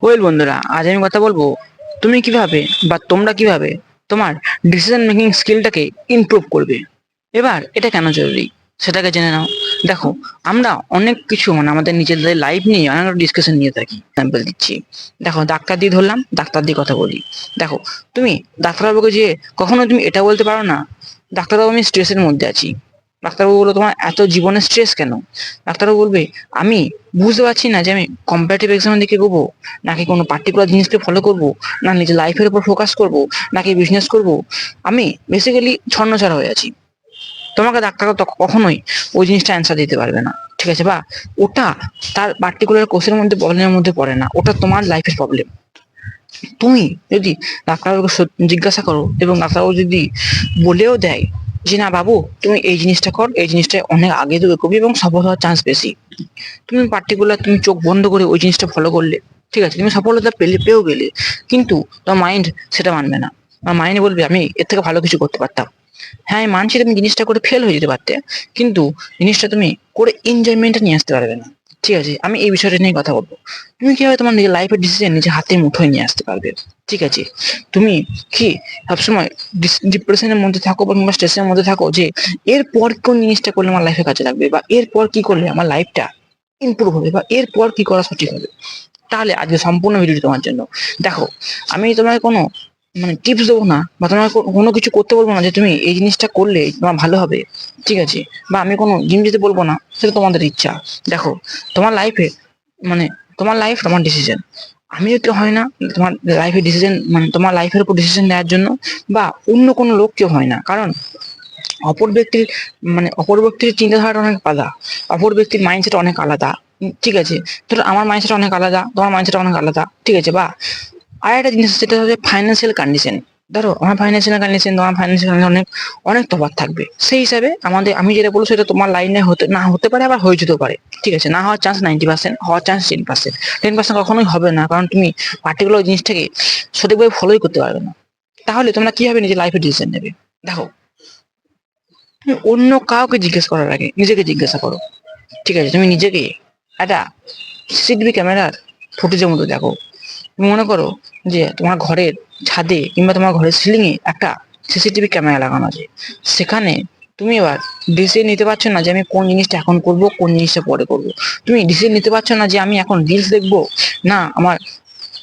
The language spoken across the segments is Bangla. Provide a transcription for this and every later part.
ওয়েল বন্ধুরা, আজ আমি কথা বলবো তুমি কিভাবে বা তোমরা কিভাবে তোমার ডিসিশন মেকিং স্কিলটাকে ইমপ্রুভ করবে। এবার এটা কেন জরুরি সেটাকে জেনে নাও। দেখো, আমরা অনেক কিছু আমাদের নিজেদের লাইফ নিয়ে অনেক ডিসকাশন নিয়ে থাকি। এক্সাম্পল দিচ্ছি, দেখো ডাক্তার দিয়ে ধরলাম, ডাক্তার দিয়ে কথা বলি। দেখো, তুমি ডাক্তারবাবুকে যে কখনো তুমি এটা বলতে পারো না, ডাক্তারবাবু আমি স্ট্রেসের মধ্যে আছি। ডাক্তারবাবু বললো তোমার এত জীবনের স্ট্রেস কেন? ডাক্তারবাবু বলবে আমি বুঝতে পারছি না যে আমি কম্পারেটিভ এক্সামের দিকে এগোবো, নাকি কোনো পার্টিকুলার জিনিসকে ফলো করব, না নিজের লাইফের উপর ফোকাস করব, নাকি বিজনেস করব। আমি বেসিক্যালি ছন্নছাড়া হয়ে আছি। তোমাকে ডাক্তার তো কখনোই ওই জিনিসটা অ্যান্সার দিতে পারবে না, ঠিক আছে? বা ওটা তার পার্টিকুলার কোর্সের মধ্যে প্রবলেমের মধ্যে পড়ে না, ওটা তোমার লাইফের প্রবলেম। তুমি যদি ডাক্তারবাবুকে জিজ্ঞাসা করো এবং ডাক্তারবাবু যদি বলেও দেয় যে না বাবু, তুমি এই জিনিসটা কর, এই জিনিসটা অনেক আগে তো এগোবি এবং সফল হওয়ার চান্স বেশি, তুমি পার্টিকুলার তুমি চোখ বন্ধ করে ওই জিনিসটা ফলো করলে, ঠিক আছে, তুমি সফলতা পেয়েও গেলে, কিন্তু তোমার মাইন্ড সেটা মানবে না। আমার মাইন্ড বলবে আমি এর থেকে ভালো কিছু করতে পারতাম। হ্যাঁ, আমি মানছি তুমি জিনিসটা করে ফেল হয়ে যেতে পারতে, কিন্তু জিনিসটা তুমি করে এনজয়মেন্টটা নিয়ে আসতে পারবে না। ঠিক আছে, আমি এই বিষয়টা নিয়ে কথা বলবো। তুমি কিভাবে তোমার নিজের লাইফের ডিসিশন নিজে হাতে মুঠোয় নিয়ে আসতে পারবে। ঠিক আছে, তুমি কি সবসময় ডিপ্রেশনের মধ্যে থাকো বা কিংবা স্ট্রেসের মধ্যে থাকো যে এরপর কোন জিনিসটা করলে আমার লাইফে কাজে লাগবে, বা এরপর কি করলে আমার লাইফটা ইমপ্রুভ হবে, বা এরপর কি করা সঠিক হবে? তাহলে আজকে সম্পূর্ণ ভিডিওটি তোমার জন্য। দেখো, আমি তোমাকে কোনো টিপস দেবো না, বা তোমাকে কোনো কিছু করতে বলবো না যে তুমি এই জিনিসটা করলে তোমার ভালো হবে, ঠিক আছে? বা আমি কোনো জিম যেতে বলবো না, সেটা তোমাদের ইচ্ছা। দেখো, তোমার লাইফে মানে তোমার লাইফ তোমার ডিসিশন। আমিও কেউ হয় না তোমার লাইফের ডিসিশন, তোমার লাইফের উপর ডিসিশন নেওয়ার জন্য, বা অন্য কোনো লোক কেউ হয় না। কারণ অপর ব্যক্তির অপর ব্যক্তির চিন্তাধারাটা অনেক আলাদা, অপর ব্যক্তির মাইন্ডসেট অনেক আলাদা। ঠিক আছে, ধরো আমার মাইন্ডসেট অনেক আলাদা, তোমার মাইন্ডসেট অনেক আলাদা, ঠিক আছে? বা আর একটা জিনিস যেটা হচ্ছে ফাইন্যান্সিয়াল কন্ডিশন। ধরো আমার ফাইন্যান্সিয়াল কন্ডিশন, তোমার ফাইন্যান্সিয়াল কন্ডিশন অনেক অনেক তফাৎ থাকবে। সেই হিসাবে আমি যেটা বলবো সেটা তোমার লাইনে হতে পারে, আবার হয়ে যেতেও পারে। ঠিক আছে, না হওয়ার চান্স 90%, হওয়ার চান্স 10%। 10% কখনোই হবে না, কারণ তুমি পার্টিকুলার জিনিসটাকে সঠিকভাবে ফলোই করতে পারবে না। তাহলে তোমরা কিভাবে নিজের লাইফে ডিসিশন নেবে? দেখো, তুমি অন্য কাউকে জিজ্ঞেস করার আগে নিজেকে জিজ্ঞাসা করো। ঠিক আছে, তুমি নিজেকে একটা সিসিটিভি ক্যামেরার ফুটেজের মতো দেখো। তুমি মনে করো যে তোমার ঘরের ছাদে কিংবা তোমার ঘরের সিলিং এ একটা সিসিটিভি ক্যামেরা লাগানো আছে। সেখানে তুমি এবার ডিসিশন নিতে পারছো না যে আমি কোন জিনিসটা এখন করব, কোন জিনিসটা পরে করব। তুমি ডিসিশন নিতে পারছো না যে আমি এখন রিলস দেখবো, না আমার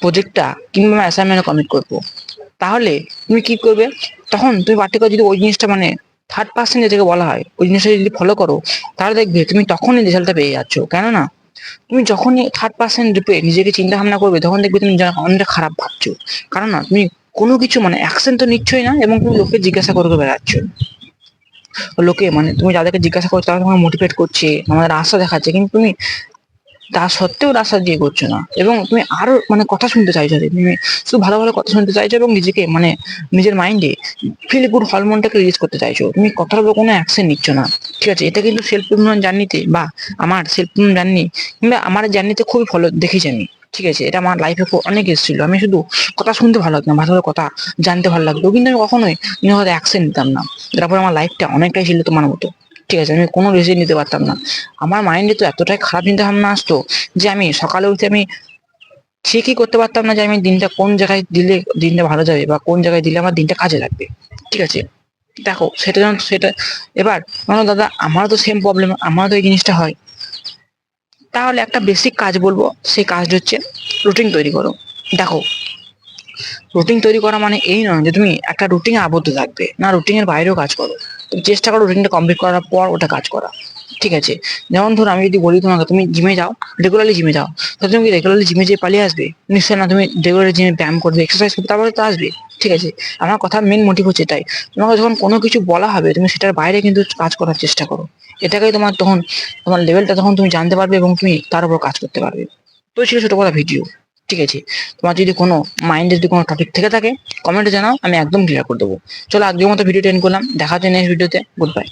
প্রজেক্টটা কিংবা আমার অ্যাসাইনমেন্টে কমিট করবো। তাহলে তুমি কি করবে? তখন তুমি পার্টিকুলার যদি ওই জিনিসটা থার্ড পার্সন যেটাকে বলা হয়, ওই জিনিসটা যদি ফলো করো, তাহলে দেখবে তুমি তখনই রেজাল্টটা পেয়ে যাচ্ছ। কেননা তুমি যখনই থার্ড পার্সন রূপে নিজেকে চিন্তা ভাবনা করবে, তখন দেখবে তুমি অনেকটা খারাপ ভাবছো। কারণ না, তুমি কোনো কিছু অ্যাকশন তো নিচ্ছই না, এবং তুমি লোককে জিজ্ঞাসা করে বেড়াচ্ছ। লোকে তুমি যাদেরকে জিজ্ঞাসা করছো তারা তোমাকে মোটিভেট করছে, আমাদের রাস্তা দেখাচ্ছে, কিন্তু তুমি তা সত্ত্বেও রাস্তা দিয়ে করছো না, এবং তুমি আরো কথা শুনতে চাইছো যে তুমি শুধু ভালো ভালো কথা শুনতে চাইছো, এবং নিজেকে নিজের মাইন্ডে ফিল গুড হরমোনটাকে রিলিজ করতে চাইছো। তুমি কথার উপর কোনো অ্যাকশন নিচ্ছ না। ঠিক আছে, এটা কিন্তু সেলফ ইমপ্রুভমেন্ট জার্নিতে, বা আমার সেলফ ইমপ্রুভমেন্ট জার্নি কিংবা আমার জার্নিতে খুবই ফলো দেখেছি আমি। ঠিক আছে, এটা আমার লাইফে অনেক এসেছিল। আমি শুধু কথা শুনতে ভালো লাগতো না, ভালো কথা জানতে ভালো লাগতো, কিন্তু আমি কখনোই হয়তো অ্যাকশন নিতাম না। তারপর আমার লাইফটা অনেকটাই ছিল তোমার মতো। ঠিক আছে, আমি কোনো ডিসিশন নিতে পারতাম না। আমার মাইন্ডে তো এতটাই খারাপ চিন্তা ভাবনা আসতো যে আমি সকালে উঠে আমি ঠিকই করতে পারতাম না যে আমি দিনটা কোন জায়গায় দিলে দিনটা ভালো যাবে, বা কোন জায়গায় দিলে আমার দিনটা কাজে লাগবে। ঠিক আছে, দেখো সেটা এবার দাদা আমারও তো সেম প্রবলেম, আমারও তো এই জিনিসটা হয়। তাহলে একটা বেসিক কাজ বলবো, সেই কাজটা হচ্ছে রুটিন তৈরি করো। দেখো, রুটিন তৈরি করা মানে এই নয় যে তুমি একটা রুটিনে আবদ্ধ থাকবে, না, রুটিনের বাইরেও কাজ করো। তুমি চেষ্টা করো রুটিনটা কমপ্লিট করার পর ওটা কাজ করা। ঠিক আছে, যেমন ধরো আমি যদি বলি তোমাকে তুমি জিমে যাও, রেগুলারলি জিমে যাও, তাহলে তুমি কি রেগুলারলি জিমে যেয়ে পালিয়ে আসবে? নিশ্চয় না, তুমি রেগুলার জিমে ব্যায়াম করবে, এক্সারসাইজ করবে, তারপরে তো আসবে। ঠিক আছে, আমার কথার মেন মোটিভ হচ্ছে এটাই। তোমাকে যখন কোনো কিছু বলা হবে, তুমি সেটার বাইরে কিন্তু কাজ করার চেষ্টা করো। এটাকেই তখন তোমার লেভেলটা তখন তুমি জানতে পারবে, এবং তুমি তার উপর কাজ করতে পারবে। তো ছিল ছোট কথা ভিডিও। ঠিক আছে, তোমার যদি কোনো মাইন্ডে যদি কোনো টপিক থেকে থাকে, কমেন্টে জানাও, আমি একদম ক্লিয়ার করে দেবো। চলো আজকের মতো ভিডিওটা এন্ড করলাম, দেখা হচ্ছে নেক্সট ভিডিওতে। Good bye.